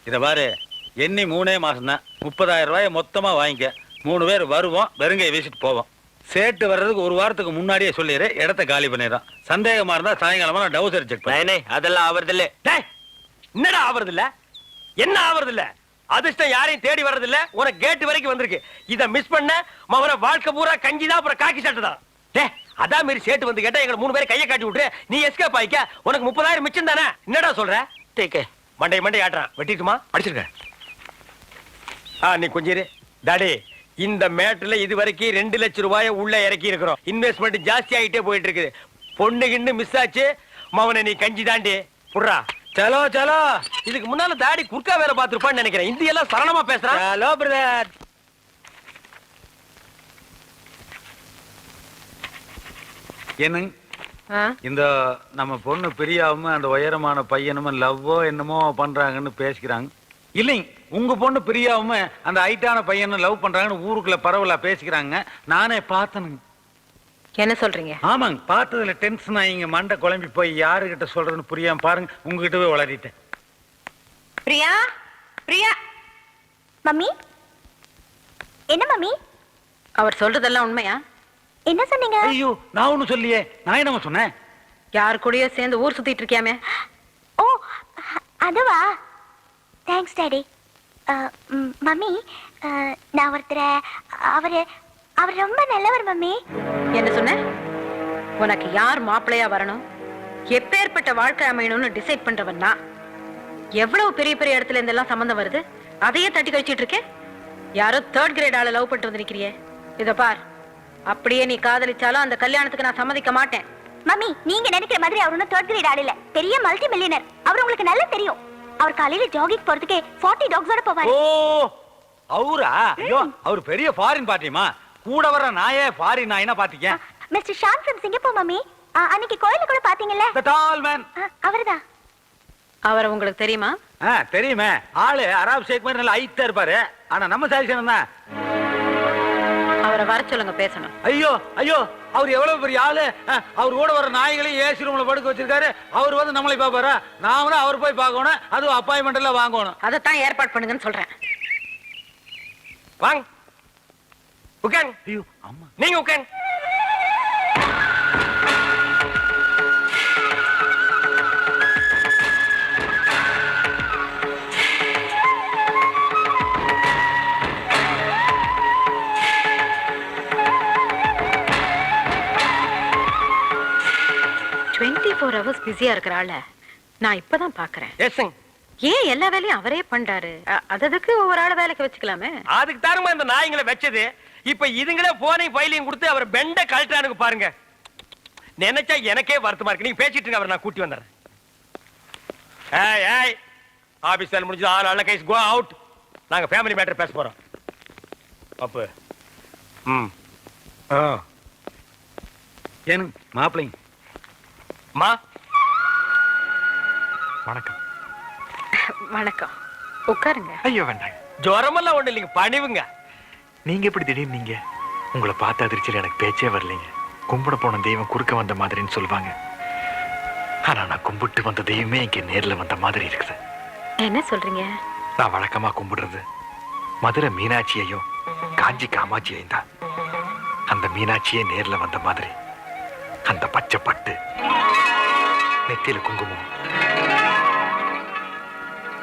இத பாரு, எண்ணி 3 மாசம் தான். 30,000 ரூபாய் மொத்தமா வாங்கிக்க. 3 பேர் வருவோம், வெறுங்கையை வீசிட்டு போவோம். சேட்டு வர்றதுக்கு ஒரு வாரத்துக்கு முன்னாடியே சொல்லிடு, இடத்த காலி பண்ணிடுறோம். சந்தேகமா இருந்தா சாயங்காலமா நான் டவுசர் செக் பண்ணேன். அதெல்லாம் ஆவறது இல்ல. என்னடா ஆவறது இல்ல? என்ன ஆவறது இல்ல? அதிர்ஷ்டம் யாரையும் தேடி வர்றது இல்ல. உனக்கு கேட் வரைக்கும் வந்திருக்கு. இத மிஸ் பண்ண மவன வாழ்க்கை பூரா கஞ்சிதான், அப்புறம் காக்கி சட்டை தான். அதான் மாரி சேட்டு வந்து கேட்டா எங்க 3 பேரை கையை காட்டி விட்டு நீ எஸ்கேப் ஆயிக்க. உனக்கு 30,000 மிச்சம் தானே. என்னடா சொல்ற? மண்டை ஆட்டுறான். வெட்டிட்டுமா? அடிச்சிருக்கேன். நீ கொஞ்சம் இரு டாடி. இந்த மேட்ல இது வரைக்கும் 2 லட்சம் ரூபாய் உள்ள இறக்கி இருக்கிறோம். இன்வெஸ்ட்மெண்ட் ஜாஸ்தி ஆகிட்டே போயிட்டு இருக்குது. பொண்ணு கிண்ணு மிஸ் ஆச்சு. மவனை நீ கஞ்சி தாண்டி புடுறா. சலோ சலோ. இதுக்கு முன்னால தாடி குறுக்கா வேலை பார்த்துருப்பான்னு நினைக்கிறேன். இந்தி எல்லாம் சரளமா பேசுறான். Hello brother. என்னங்க இந்த நம்ம பொண்ணு பிரியாவும் அந்த உயரமான பையனும் லவ்வோ என்னமோ பண்றாங்கன்னு பேசிக்கிறாங்க. இல்லைங்க, உங்க பொண்ணு பிரியாவும் அந்த ஹைட்டான பையனும் லவ் பண்றாங்கன்னு ஊருக்குள்ள பரவலா பேசிக்கிறாங்க. நானே பார்த்தனுங்க. என்ன சொல்றீங்க? ஆமாங்க, பார்த்ததுல டென்ஷன் ஆகிங்க. மண்டை குழம்பி போய் யாருகிட்ட சொல்றதுன்னு புரியாம பாருங்க, உங்ககிட்ட போய் வளரிட்டேன். பிரியா, பிரியா. மம்மி, என்ன மம்மி? அவர் சொல்றதெல்லாம் உண்மையா? என்ன சொன்னீங்க? ஐயோ, நான் ஒண்ணும் சொல்லியே. நான் என்னமா சொன்னேன்? யார் கூடயோ சேர்ந்து ஊர் சுத்திட்டு இருக்கியாமே. ஓ, அதுவா? Thanks daddy. மம்மி, நான் அவர் ரொம்ப நல்லவர் மம்மி. என்ன சொன்ன? உனக்கு யார் மாப்பிள்ளையா வரணும், எப்பேற்பட்ட வாழ்க்கை அமையணும்னு டிசைட் பண்றவன் நான். எவ்வளவு பெரிய பெரிய இடத்துல இருந்தெல்லாம் சம்பந்தம் வருது, அதையே தட்டி கழிச்சிட்டு இருக்கேன். யாரோ 3rd கிரேட் ஆள லவ் பண்ணிட்டு வந்து நிக்கிறியே. இத பார், அப்படியே நீ காதலிச்சாலும் அந்த கல்யாணத்துக்கு நான் சம்மதிக்க மாட்டேன். மம்மி, நீங்க நினைக்கிற மாதிரி அவர் ஒன்னும் 3rd கிரேட் ஆள் இல்ல. பெரிய மல்டி மில்லியனர். அவர் உங்களுக்கு நல்லா தெரியும். அவர் காலையில ஜாகிங் போறதுக்கு 40 டாக்ஸோட போவாரு. ஓ, அவரா? ஐயோ, அவர் பெரிய ஃபாரின் பார்ட்டிமா. கூட வர நாயே ஃபாரின் நாயினா பாத்தீங்க. Mister Shaan from Singapore mummy. அன்னைக்கு கோயில கூட பாத்தீங்கல்ல? The tall man. அவர்தான். அவர் உங்களுக்கு தெரியுமா? தெரியுமே. ஆளு அரப் ஷேக் மாதிரி நல்ல ஹைட்டா இருப்பாரு. ஆனா நம்ம சாதிச்சவன் தான். அவரை வர சொல்லுங்க, பேசணும். ஐயோ ஐயோ, அவர் எவ்வளவு பெரிய ஆளு. அவர் கூட வர நாய்களையும் ஏசி ரூம்ல படுக்க வச்சிருக்காரு. அவர் வந்து நம்மளை பாப்பாரா? நாம தான் அவர் போய் பார்க்கணும். அதுவும் அப்பாயின்மெண்ட் எல்லாம் வாங்கணும். அதைத்தான் ஏற்பாடு பண்ணுங்கன்னு சொல்றேன். வாங்க உட்காருங்க. ஐயோ அம்மா, நீங்க உட்காருங்க. ஹவர்ஸ் பிஸியா இருக்கிற ஆள நான் இப்பதான் பாக்குறேன். ஏன் எல்லா வேலையும் அவரே பண்றாரு? அதுக்கு ஒவ்வொரு ஆள வேலைக்கு வச்சுக்கலாமே. அதுக்கு தாருமா இந்த நாய்களை வச்சது. இப்ப இதுங்களே போனையும் ஃபைலையும் கொடுத்து அவர் பெண்ட கழட்டானுக்கு பாருங்க. நினைச்சா எனக்கே வருத்தமா இருக்கு. நீங்க பேசிட்டு இருங்க, அவர் நான் கூட்டி வந்துடுறேன். ஏய் ஏய், ஆபீஸ் வேலை முடிஞ்சது. All guys go out. நாங்க ஃபேமிலி மேட்டர் பேச போறோம். அப்ப ஏனுங்க மாப்பிள்ளைங்க? மா வணக்கம். வணக்கம், உட்காருங்க. ஐயோ வேண்டாம். ஜுரமெல்லாம் ஒண்ணு இல்லைங்க, பணிவுங்க. நீங்க எப்படி திடீர்னு நீங்க? உங்களை பார்த்த அதிர்ச்சியில் எனக்கு பேச்சே வரலைங்க. கும்பிட போன தெய்வம் குறுக்க வந்த மாதிரின்னு சொல்லுவாங்க. ஆனா நான் கும்பிட்டு வந்த தெய்வமே இங்க நேர்ல வந்த மாதிரி இருக்குது. என்ன சொல்றீங்க? நான் வழக்கமா கும்பிடுறது மதுரை மீனாட்சியையும் காஞ்சி காமாட்சியையும் தான். அந்த மீனாட்சியே நேர்ல வந்த மாதிரி அந்த பச்சை பட்டு, நெத்தியில குங்குமம்,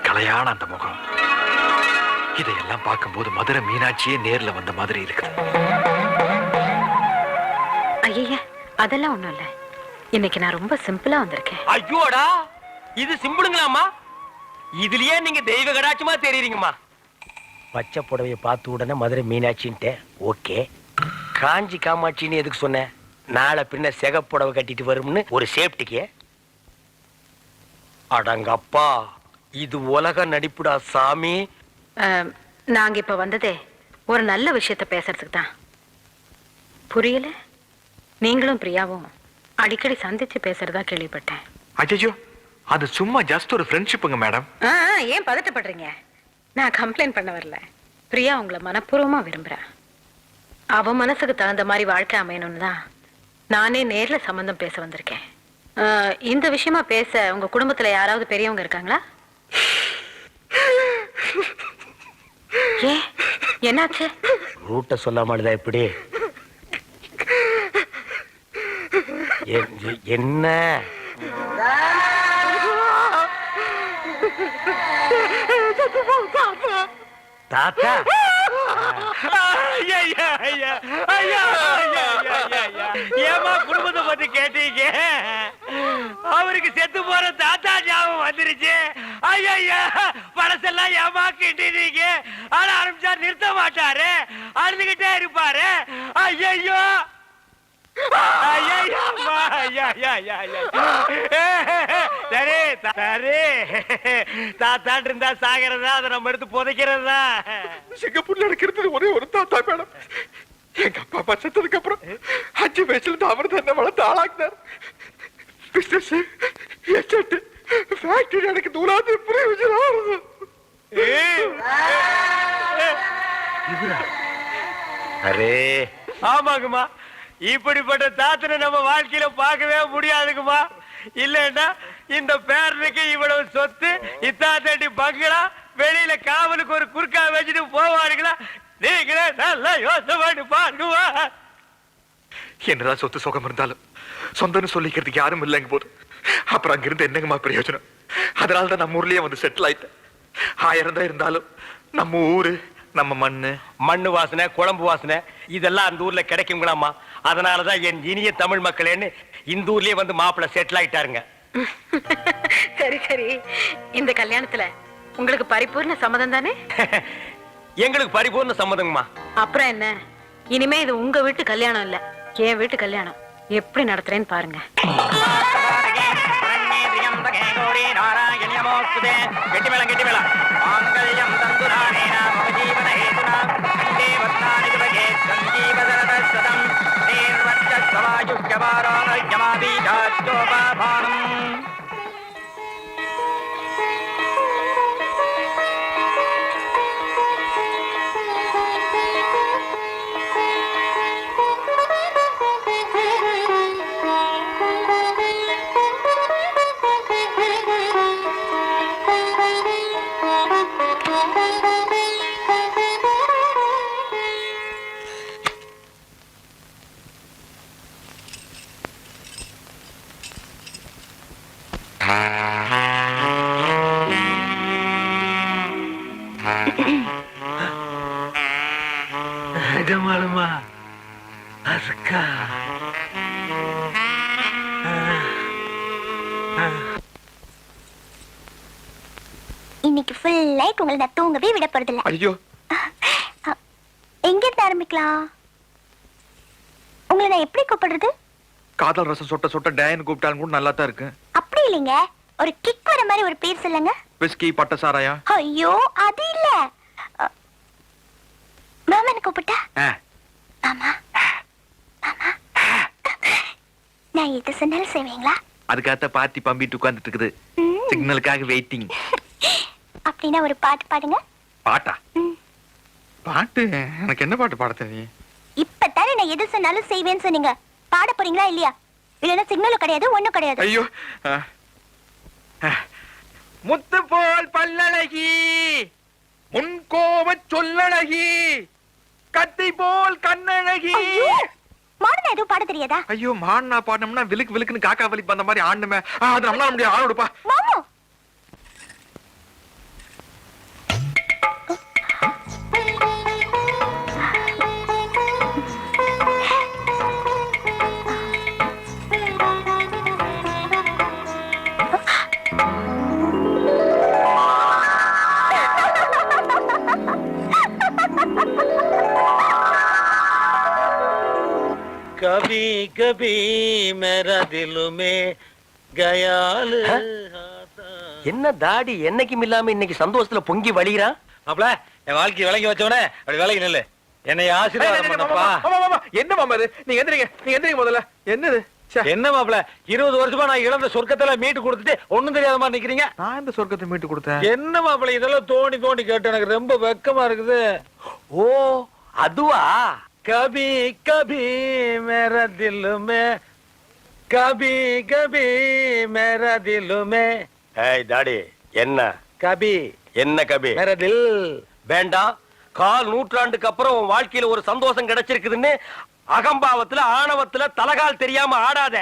கலையான அந்த முகம், இதையெல்லாம் பார்க்கும்போது மதுரை மீனாட்சியே நேர்ல வந்த மாதிரி இருக்கு. ஐயா, அதெல்லாம் ஒண்ணும் இல்ல. இன்னைக்கு நான் ரொம்ப சிம்பிளா வந்திருக்கேன். ஐயோடா, இது சிம்பிளுங்களாமா? இதுலயே நீங்க தெய்வ கடாட்சமா தெரியுறீங்கம்மா. பச்சை புடவையை பார்த்த உடனே மதுரை மீனாட்சின்ட்டு ஓகே. காஞ்சி காமாட்சின்னு எதுக்கு சொன்ன? நாளை பின்ன செகப்புடவை கட்டிட்டு வரும்னு ஒரு சேஃப்டிக்கு. அடங்கப்பா, இது உலக நடிப்புடா சாமி. நாங்க இப்ப வந்ததே ஒரு நல்ல விஷயத்த பேசுறதுக்கு தான். புரியல? நீங்களும் பிரியாவும் அடிக்கடி சந்திச்சு பேசுறதா கேள்விப்பட்டேன். அஜயோ, அது சும்மா ஜஸ்ட் ஒரு ஃப்ரெண்ட்ஷிப்புங்க மேடம். ஏன் பதட்டப்படுறீங்க? நான் கம்ப்ளைண்ட் பண்ண வரல. பிரியா உங்களை மனப்பூர்வமா விரும்புறா. அவ மனசுக்கு தகுந்த மாதிரி வாழ்க்கை அமையணும்னு தான் நானே நேர்ல சம்பந்தம் பேச வந்திருக்கேன். இந்த விஷயமா பேச உங்க குடும்பத்துல யாராவது பெரியவங்க இருக்காங்களா? ஏன் என்னாச்சு? ரூட்ட சொல்லாமலுதா எப்படி? என்ன தாத்தா? ஏமா குடும்பத்தை பத்தி கேட்டீங்க? அவருக்கு செத்து போற தாத்தா ஞாபகம் வந்துருச்சு. ஐயா பழசெல்லாம் ஏமா கிட்டீங்க? ஆனா ஆரம்பிச்சா நிறுத்த மாட்டாரு, அழுதுகிட்டே இருப்பாரு. ஐயோ சரி சரி, தாத்தாட்டு இருந்தா சாகிறதா, அதை நம்ம எடுத்து புதைக்கிறதா? சிங்கப்பூர்ல இருக்கிறது ஒரே ஒரு தாத்தா மேடம். எங்க அப்பா அப்பா செத்ததுக்கு அப்புறம் 5 வயசுல அவர் தான் என்ன வளர்த்து ஆளாக்குனார். பிசினஸ் எஸ்டேட் ஃபேக்டரி எனக்கு தூராது பிரயோஜனம். அரே ஆமாங்கம்மா, இப்படிப்பட்ட தாத்தனை நம்ம வாழ்க்கையில பார்க்கவே முடியாதுங்கம்மா. இல்லன்னா இந்த பேரனுக்கு இவ்வளவு சொத்து, இத்தாத்தடி பங்களா, வெளியில காவலுக்கு ஒரு குறுக்கா வச்சுட்டு போவாருங்களா? நீங்களே நல்லா யோசனை பண்ணி பாருங்கம்மா. என்னதான் சொத்து சுகம் இருந்தாலும் சொந்தம்னு சொல்லிக்கிறதுக்கு யாரும் இல்லைங்க போது அப்புறம் அங்கிருந்து என்னங்கம்மா பிரயோஜனம்? அதனாலதான் நம்ம ஊர்லயே வந்து செட்டில் ஆயிட்டேன். 1000 தான் இருந்தாலும் நம்ம ஊரு, நம்ம மண்ணு வாசனை, குழம்பு வாசனை இதெல்லாம் அந்த ஊர்ல கிடைக்குங்களாமா. அதனாலதான் என் இனிய தமிழ் மக்களேன்னு இந்த ஊர்லயே வந்து மாப்பிள்ள செட்டில் ஆயிட்டாருங்க. சரி சரி, இந்த கல்யாணத்துல உங்களுக்கு பரிபூர்ண சம்மதம் தானே? எங்களுக்கு பரிபூர்ண சம்மதங்கம்மா. அப்புறம் என்ன, இனிமே இது உங்க வீட்டு கல்யாணம் இல்ல, என் வீட்டு கல்யாணம். எப்படி நடத்துறேன்னு பாருங்க. கெட்டி மேளம் கெட்டி மேளம். மாங்கல்யம் தந்துரானேன மம ஜீவன ஹேதுனா கண்டே வத்னானி சுபகே சஞ்சீவதரத சதம் நீர்வச்சஸ்வவாயுஷ்யவாரோஜமாபீஜாச்சோபாபானம். நிஜமாலுமா அஸ்கா? இன்னைக்கு ஃபுல் நைட் உங்களை நான் தூங்கவே விட போறதில்ல. ஐயோ, எங்க இருந்து ஆரம்பிக்கலாம்? உங்களை நான் எப்படி கூப்பிடுறது? காதல் ரசம் சொட்ட சொட்ட டேன்னு கூப்பிட்டாலும் கூட நல்லா தான் இருக்கு. அப்படி இல்லைங்க, ஒரு கிக் வர மாதிரி ஒரு பேர் சொல்லுங்க. விஸ்கி பட்ட சாராயா? ஐயோ அது இல்ல, மாமன் கூப்பிட்டா? மாமா மாமா நான் எது சொன்னாலும் செய்வீங்களா? அதுக்காக பார்ட்டி பம்பிட்டு உட்கார்ந்துட்டு இருக்குது, சிக்னலுக்காக வெயிட்டிங். அப்படின்னா ஒரு பாட்டு பாடுங்க. பாட்டா? பாட்டு? எனக்கு என்ன பாட்டு பாட தெரியும்? இப்பதானே நான் எது சொன்னாலும் செய்வேன்னு சொன்னீங்க. பாட போறீங்களா இல்லையா? இல்லன்னா சிக்னலும் கிடையாது, ஒண்ணும் கிடையாது. ஐயோ, முத்து போல் பல்லழகி, முன்கோப சொல்லழகி, கத்தி போல் கண்ணழகி. மாடனா எதுவும் பாட தெரியாதா? ஐயோ, மாடனா பாடணும்னா விலுக்கு விலுக்குன்னு காக்கா வலி அந்த மாதிரி ஆடணுமே. அது நம்மளால முடியாது, ஆள் விடுப்பா. மாமா கபி கபி மேரா திலுமே கயாலு. என்ன தாடி என்னைக்கும் இல்லாம இன்னைக்கு சந்தோஷத்துல பொங்கி வழிகிறான்? அப்பல என் வாழ்க்கை விளங்கி வச்சவனே அப்படி விலகி நில்லு. என்னை ஆசீர்வாதம் பண்ணப்பா. என்ன மாமா இது? நீங்க எந்திரிங்க முதல்ல. என்னது? என்ன மாப்பிள, 20 வருஷமா நான் இழந்த சொர்க்கத்துல மீட்டு கொடுத்துட்டு ஒண்ணும் தெரியாத மாதிரி நிக்கிறீங்க. நான் இந்த சொர்க்கத்தை மீட்டு கொடுத்தேன்? என்ன மாப்பிள இதெல்லாம் தோண்டி தோண்டி கேட்டு எனக்கு ரொம்ப வெக்கமா இருக்குது. ஓ அதுவா? கபி கபி மேரா தில் மே, கபி கபி மேரா தில் மே. ஏய் தாடி என்ன கபி என்ன கபி? மேரதில் வேண்டாம். கால் நூற்றாண்டுக்கு அப்புறம் உன் வாழ்க்கையில ஒரு சந்தோஷம் கிடைச்சிருக்குதுன்னு அகம்பாவத்துல ஆணவத்துல தலகால் தெரியாம ஆடாத.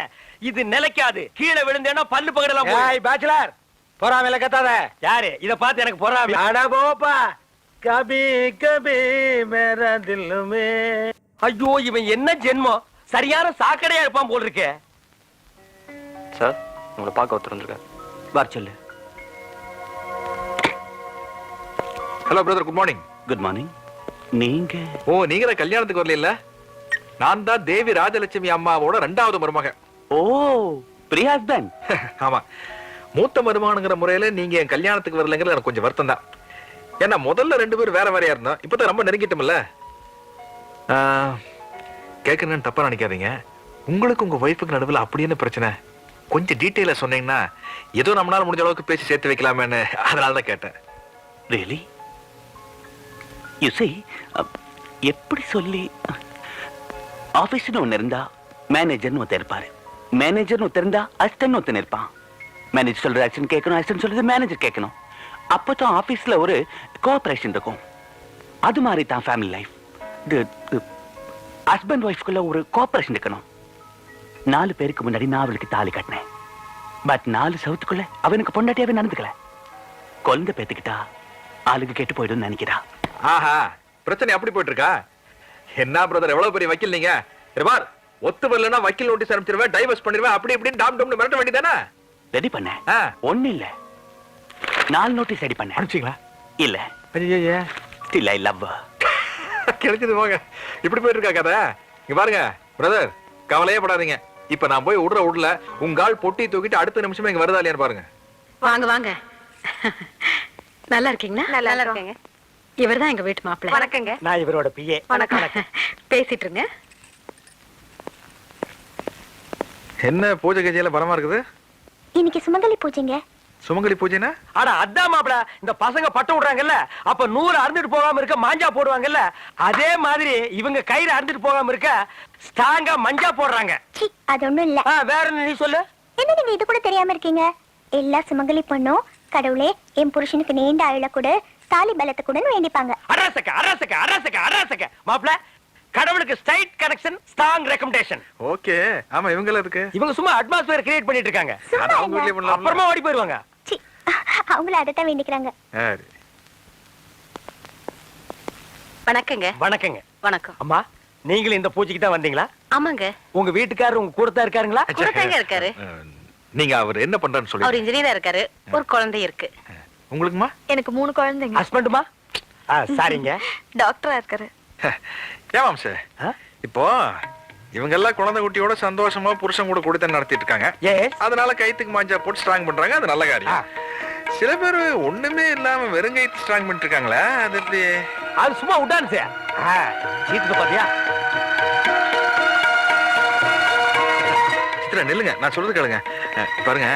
இது நிலைக்காது. கீழே விழுந்தேன்னா பல்லு பகடலாம். பேச்சுலர் பொறாமையில கத்தாத. யாரு இத பார்த்து எனக்கு பொறாமை? அட போப்பா. கபி கபி மேரா தில்லுமே. ஐயோ, இவன் என்ன ஜென்மம்? சரியான சாக்கடையா இருப்பான் போல் இருக்கே. சார், உங்களை பார்க்க ஒருத்தர் வந்திருக்காரு. பார் சொல்லு. Hello brother, good morning. Good morning. நீங்க? ஓ, நீங்க தான் கல்யாணத்துக்கு வரல? நான் தான் தேவி ராஜலட்சுமி அம்மாவோட 2வது மருமக. ஓ, பிரியா ஹஸ்பண்ட். ஆமா, மூத்த மருமகனுங்கிற முறையில நீங்க என் கல்யாணத்துக்கு வரலங்கிறது எனக்கு கொஞ்சம் வருத்தம் தான். ஏன்னா முதல்ல 2 பேரும் வேற வேறையா இருந்தோம். இப்பதான் ரொம்ப நெருங்கிட்டோம்ல. கேட்கணும்னு தப்பா நினைக்காதீங்க. உங்களுக்கு உங்க ஒய்ஃபுக்கு நடுவில் அப்படி என்ன பிரச்சனை? கொஞ்சம் டீட்டெயிலா சொன்னீங்கன்னா ஏதோ நம்மளால முடிஞ்ச அளவுக்கு பேசி சேர்த்து வைக்கலாமேன்னு அதனால தான் கேட்டேன். ரியலி? யூ see, எப்படி சொல்லி, ஆபீஸ்னு ஒன்னு இருந்தா மேனேஜர்னு ஒருத்தர் இருப்பாரு. மேனேஜர்னு ஒருத்தர் இருந்தா அசிஸ்டன்ட் ஒருத்தன் இருப்பான். மேனேஜர் சொல்றது அசிஸ்டன்ட் கேட்கணும், அசிஸ்டன்ட் சொல்றது மேனேஜர் கேட்கணும். அப்பதான் ஆபீஸ்ல ஒரு கோஆபரேஷன் இருக்கும். அது மாதிரி தான் ஃபேமிலி லைஃப். ஹஸ்பண்ட் ஒய்ஃப்குள்ள ஒரு கோஆபரேஷன் இருக்கணும். 4 பேருக்கு முன்னாடி நான் அவளுக்கு தாலி கட்டினேன். பட் 4 சவுத்துக்குள்ள அவனுக்கு பொண்டாட்டியாவே நடந்துக்கல. குழந்தை பேத்துக்கிட்டா ஆளுக்கு கெட்டு போயிடும் நினைக்கிறா. ஆஹா, பிரச்சனை அப்படி போயிட்டு இருக்கா? என்ன பிரதர், எவ்வளவு பெரிய வக்கீல் நீங்க? பார், ஒத்து வரலன்னா வக்கீல் நோட்டீஸ் அனுப்பிச்சிருவேன், டைவர்ஸ் பண்ணிடுவேன், அப்படி இப்படின்னு டாம் டாம்னு மிரட்ட வேண்டியதானே? ரெடி பண்ணேன். ஒண்ணு இல்ல, 4 நோட்டீஸ் ரெடி பண்ணேன். அனுப்பிச்சிங்களா? இல்ல, ஐயா, ஸ்டில் ஐ லவ். கிடைச்சது போங்க. இப்படி போயிட்டு இருக்கா கதை? இங்க பாருங்க பிரதர், கவலையே படாதீங்க. இப்ப நான் போய் விடுற உங்க ஆள் பொட்டி தூக்கிட்டு அடுத்த நிமிஷமே இங்க வருதா இல்லையான்னு பாருங்க. வாங்க வாங்க. நல்லா இருக்கீங்களா? நல்லா இருக்கேங்க. இவர்தான் எங்க வீட்டு மாப்பிள்ளை. வணக்கங்க. நான் இவரோட பிஏ. வணக்கம். பேசிட்டு இருங்க. என்ன பூஜை கஜையில பலமா இருக்குது? இன்னைக்கு சுமங்கலி பூஜைங்க. சுமங்கலி பூஜைனா? ஆனா அதான் மாப்பிள, இந்த பசங்க பட்டம் விடுறாங்கல்ல, அப்ப 100 அறுந்துட்டு போகாம இருக்க மாஞ்சா போடுவாங்கல்ல, அதே மாதிரி இவங்க கயிறு அறுந்துட்டு போகாம இருக்க ஸ்ட்ராங்கா மஞ்சா போடுறாங்க. சி, அது ஒண்ணும் இல்ல. வேற என்ன நீ சொல்லு? என்ன நீங்க இது கூட தெரியாம இருக்கீங்க? எல்லா சுமங்கலி பொண்ணும் கடவுளே என் புருஷனுக்கு நீண்ட ஆயுள கூட தாலி பலத்தை கூட வேண்டிப்பாங்க. அரசக்க அரசக்க அரசக்க அரசக்க மாப்பிள, கடவுளுக்கு straight connection, strong recommendation. Okay. ஆமா, இவங்கள இருக்கு. இவங்க சும்மா அட்மாஸ்பியர் கிரியேட் பண்ணிட்டு இருக்காங்க. அது அவங்க வீட்லயே பண்ணலாம். அப்புறமா ஓடி போயிடுவாங்க. சி, அவங்கள அதத்தான் வேண்டிக்கிறாங்க. சரி. வணக்கங்க. வணக்கங்க. வணக்கம். அம்மா, நீங்களும் இந்த பூஜைக்கு தான் வந்தீங்களா? ஆமாங்க. உங்க வீட்டுக்காரர் உங்க கூட தான் இருக்காருங்களா? கூட தாங்க இருக்காரு. நீங்க அவர் என்ன பண்றான்னு அவர் சொல்லி. இன்ஜினியரா இருக்காரு. ஒரு குழந்தை இருக்கு. உங்களுக்குமா? எனக்கு 3 குழந்தைங்க. ஹஸ்பண்டுமா? சாரிங்க. டாக்டரா இருக்காரு. ஏமாம் சார், இப்போ இவங்க எல்லாம் குழந்தை குட்டியோட சந்தோஷமா புருஷன் கூட குடித்தனம் நடத்திட்டு இருக்காங்க. அதனால கைத்துக்கு மாஞ்சா போட்டு ஸ்ட்ராங் பண்றாங்க. அது நல்ல காரியம். சில பேர் ஒண்ணுமே இல்லாம வெறும் கைத்து ஸ்ட்ராங் பண்ணிட்டு இருக்காங்களா? அது எப்படி? அது சும்மா விட்டான் சார். சீத்துக்கு பாத்தியா? சித்ரா, நில்லுங்க, நான் சொல்றது கேளுங்க. பாருங்க,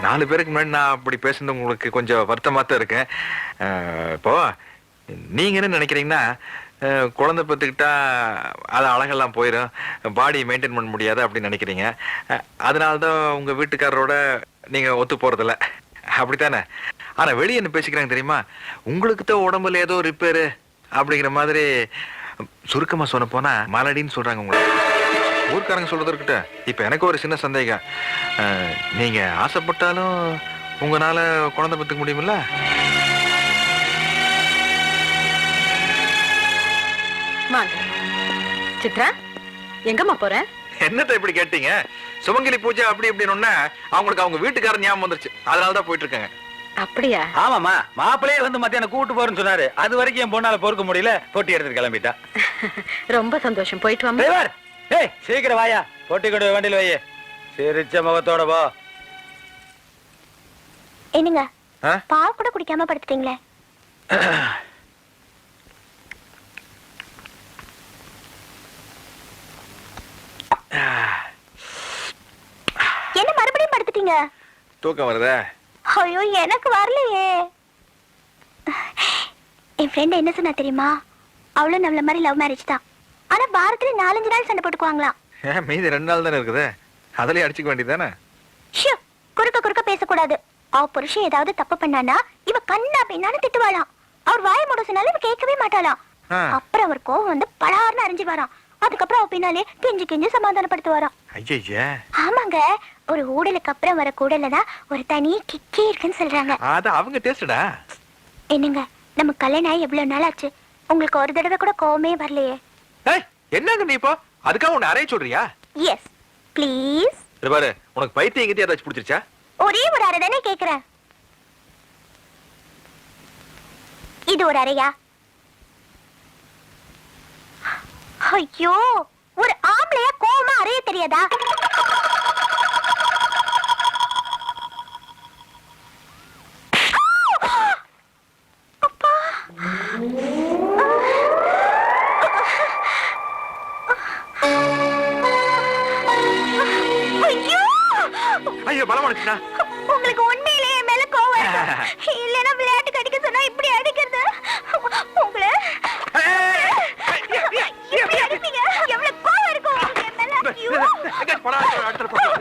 4 பேருக்கு முன்னாடி நான் அப்படி பேசுறது உங்களுக்கு கொஞ்சம் வருத்தமா தான் இருக்கேன். இப்போ நீங்க என்ன நினைக்கிறீங்கன்னா, குழந்தை பெற்றுக்கிட்டா அது அழகெல்லாம் போயிடும், பாடி மெயின்டைன் பண்ண முடியாது அப்படின்னு நினைக்கிறீங்க. அதனாலதான் உங்க வீட்டுக்காரரோட நீங்க ஒத்து போறதில்ல, அப்படித்தானே? ஆனா வெளியே என்ன பேசிக்கிறாங்க தெரியுமா? உங்களுக்கு தான் உடம்புல ஏதோ ரிப்பேரு அப்படிங்கிற மாதிரி. சுருக்கமா சொன்ன போனா மலடின்னு சொல்றாங்க உங்களை. ஊர்க்காரங்க சொல்றது இருக்கட்டும். இப்ப எனக்கு ஒரு சின்ன சந்தேகம். நீங்க ஆசைப்பட்டாலும் உங்களால குழந்தை பெற்றுக்க முடியுமில்ல? வாங்க. சித்ரா, எங்கம்மா போற? என்னத்த இப்படி கேட்டீங்க? சுமங்கலி பூஜை அப்படி இப்படின்னு அவங்களுக்கு அவங்க வீட்டுக்காரர் ஞாபகம் வந்துருச்சு. அதனாலதான் போயிட்டு இருக்காங்க. அப்படியா? ஆமாமா, மாப்பிள்ளையே வந்து மத்தியானம் கூட்டு போறேன்னு சொன்னாரு. அது வரைக்கும் என் பொண்ணால பொறுக்க முடியல, பொட்டி எடுத்துட்டு கிளம்பிட்டா. ரொம்ப சந்தோஷம். போயிட்டு வாமா. டிரைவர், ஏய் சீக்கிரம் வாயா, பொட்டி கொண்டு வண்டியில வையே. சிரிச்ச முகத்தோட போ. என்னங்க, பால் கூட குடிக்காம படுத்துட்டீங்களே? என்ன மறுபடியும் படுத்துட்டீங்க? தூக்கம் வருதா? ஐயோ, எனக்கு வரலையே. என் ஃப்ரெண்ட் என்ன சொன்னா தெரியுமா? அவளும் நம்மள மாதிரி லவ் மேரேஜ் தான். ஆனா வாரத்துல 4-5 நாள் சண்டை போட்டுக்குவாங்களாம். மீதி 2 நாள் தானே இருக்குது, அதுலயே அடிச்சுக்க வேண்டியதானே? குறுக்க குறுக்க பேசக்கூடாது. அவ புருஷன் ஏதாவது தப்பு பண்ணானா இவ கண்ணா பின்னான்னு திட்டுவாளாம். அவர் வாய மூட சொன்னாலும் இவ கேட்கவே மாட்டாளாம். அப்புறம் அவர் கோவம் வந்து பலார்னு அறிஞ்சு வரான். அதுக்கப்புறம் அவ பின்னாலே கெஞ்சி கெஞ்சி சமாதானப்படுத்துவாராம். ஐயா ஆமாங்க, ஒரு ஊடலுக்கு அப்புறம் வர கூடல தான் ஒரு தனி கிக்கே இருக்குன்னு சொல்றாங்க. அது அவங்க டேஸ்டடா. என்னங்க, நம்ம கல்யாணம் ஆகி எவ்வளவு நாள் ஆச்சு, உங்களுக்கு ஒரு தடவை கூட கோவமே வரலையே? என்னங்க நீ இப்போ அதுக்காக உன்னை அறைய சொல்றியா? Yes please. பாரு, உனக்கு பைத்தியம் எங்கிட்ட ஏதாச்சும் பிடிச்சிருச்சா? ஒரே ஒரு அறை தானே கேக்குறேன். இது ஒரு அறையா? ஐயோ, ஒரு ஆம்பளையா கோவமா அறைய தெரியாதா? அப்பா. ஐயோ, ஐயோ பலமானுச்சுடா. உங்களுக்கு உண்மையிலேயே என் மேல கோவம் இருக்கா? இல்லைன்னா விளையாட்டுக்கு அடிக்க சொன்னா இப்படி அடிக்கிறது உங்களை இப்படி அடிப்பீங்க? எவ்வளவு கோவம் இருக்கும் உங்களுக்கு என் மேல? ஐயோ. எங்க படம் அடுத்த படம்